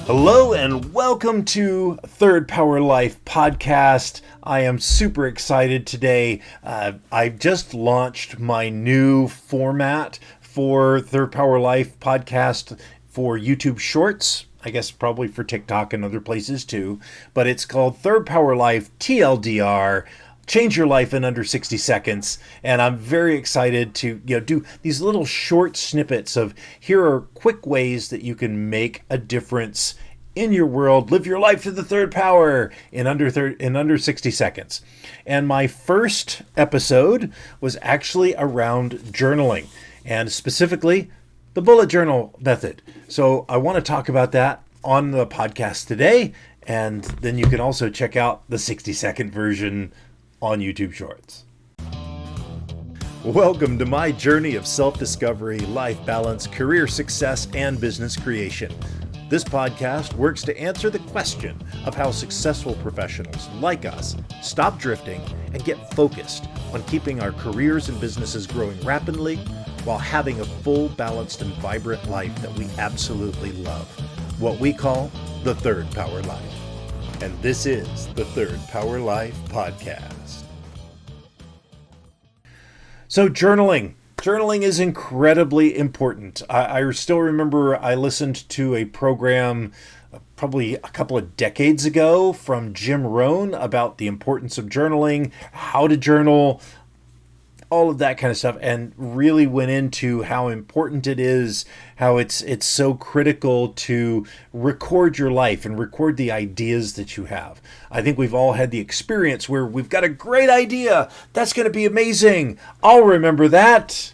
Hello and welcome to Third Power Life podcast. I am super excited today. I've just launched my new format for Third Power Life podcast for YouTube Shorts. I guess probably for TikTok and other places too. But it's called Third Power Life TLDR. Change your life in under 60 seconds. And I'm very excited to do these little short snippets of here are quick ways that you can make a difference in your world, live your life to the third power in under 60 seconds. And my first episode was actually around journaling, and specifically the bullet journal method. So I want to talk about that on the podcast today, and then you can also check out the 60-second version on YouTube Shorts. Welcome to my journey of self-discovery, life balance, career success, and business creation. This podcast works to answer the question of how successful professionals like us stop drifting and get focused on keeping our careers and businesses growing rapidly while having a full, balanced, and vibrant life that we absolutely love. What we call the Third Power Life. And this is the Third Power Life podcast. So journaling. Journaling is incredibly important. I still remember I listened to a program probably a couple of decades ago from Jim Rohn about the importance of journaling, how to journal, all of that kind of stuff, and really went into how important it is, how it's so critical to record your life and record the ideas that you have. I think we've all had the experience where we've got a great idea. That's going to be amazing. I'll remember that.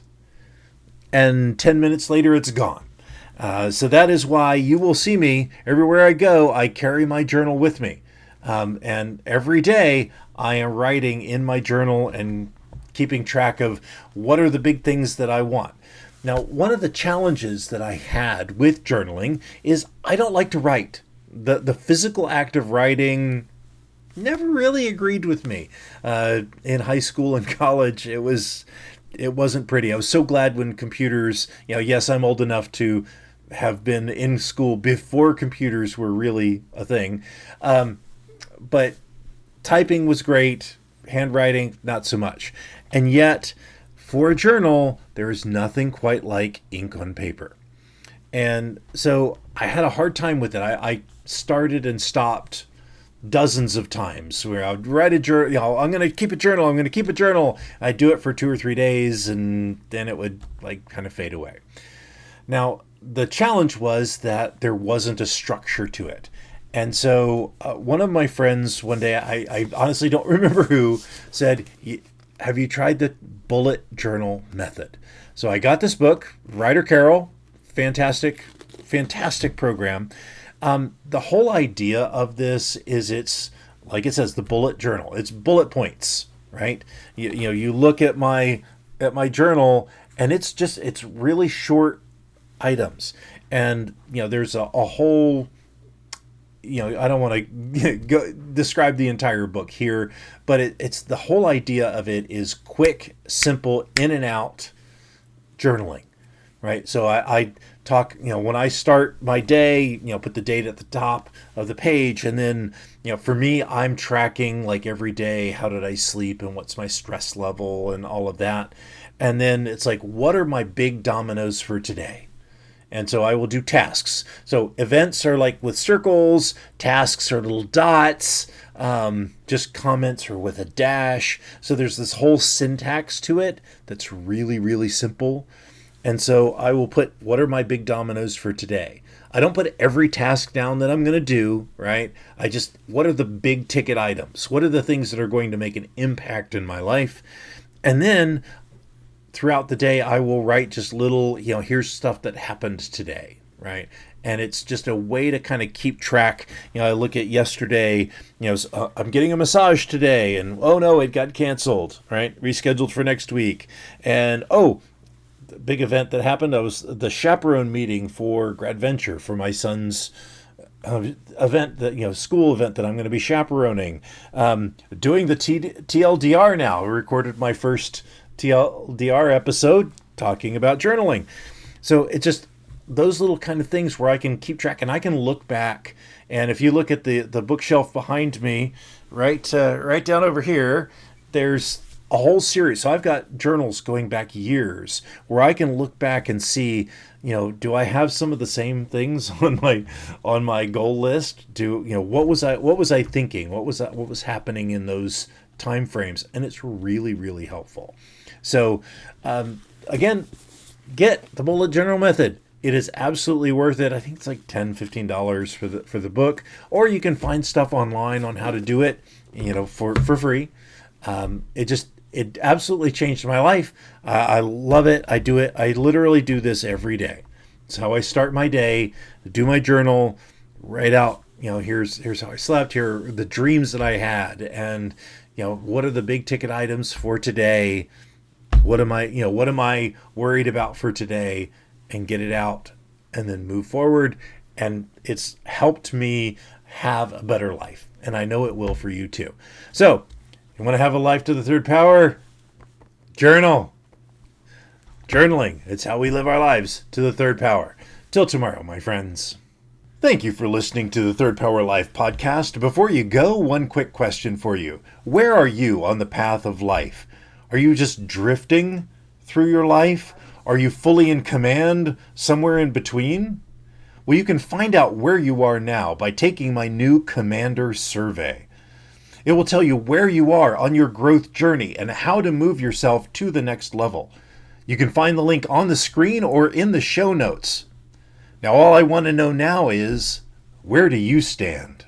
And 10 minutes later, it's gone. So that is why you will see me everywhere I go. I carry my journal with me. And every day I am writing in my journal and keeping track of what are the big things that I want. Now, one of the challenges that I had with journaling is I don't like to write. The physical act of writing never really agreed with me. In high school and college, it wasn't pretty. I was so glad when computers, yes, I'm old enough to have been in school before computers were really a thing. But typing was great. Handwriting, not so much. And yet, for a journal, there is nothing quite like ink on paper. And so I had a hard time with it. I started and stopped dozens of times where I would write a journal, I'm going to keep a journal. I'd do it for 2 or 3 days, and then it would kind of fade away. Now, the challenge was that there wasn't a structure to it. And so one of my friends one day, I honestly don't remember who, said, have you tried the bullet journal method? So I got this book, Ryder Carroll, fantastic program. The whole idea of this is it's, like it says, the bullet journal. It's bullet points, right? You look at my journal, and it's really short items. And, there's a whole, I don't want to go describe the entire book here, but it's the whole idea of it is quick, simple, in and out journaling, right? So I talk, when I start my day, put the date at the top of the page. And then, for me, I'm tracking every day, how did I sleep and what's my stress level and all of that. And then it's what are my big dominoes for today? And so I will do tasks. So events are with circles, tasks are little dots, just comments are with a dash. So there's this whole syntax to it that's really, really simple. And so I will put, what are my big dominoes for today? I don't put every task down that I'm going to do, right? What are the big ticket items? What are the things that are going to make an impact in my life? And then throughout the day, I will write just little, here's stuff that happened today, right? And it's just a way to kind of keep track. I look at yesterday, I'm getting a massage today, and oh no, it got canceled, right? Rescheduled for next week. And the big event that happened, I was the chaperone meeting for Grad Venture for my son's event, that school event that I'm going to be chaperoning. Doing the TLDR now. I recorded my first TLDR episode talking about journaling. So it just those little kind of things where I can keep track and I can look back. And if you look at the bookshelf behind me, right down over here, there's a whole series. So I've got journals going back years where I can look back and see, do I have some of the same things on my goal list? What was I thinking? What was happening in those time frames? And it's really, really helpful. So again, get the bullet journal method. It is absolutely worth it. I think it's like $10-15 for the book, or you can find stuff online on how to do it, for free. It absolutely changed my life. I love it. I do it. I literally do this every day. It's how I start my day. Do my journal, write out. Here's how I slept. Here are the dreams that I had, and what are the big ticket items for today. What am I worried about for today, and get it out and then move forward. And it's helped me have a better life. And I know it will for you too. So you want to have a life to the third power? Journal. Journaling. It's how we live our lives to the third power. Till tomorrow, my friends. Thank you for listening to the Third Power Life podcast. Before you go, one quick question for you. Where are you on the path of life? Are you just drifting through your life? Are you fully in command somewhere in between? Well, you can find out where you are now by taking my new Commander Survey. It will tell you where you are on your growth journey and how to move yourself to the next level. You can find the link on the screen or in the show notes. Now, all I want to know now is, where do you stand?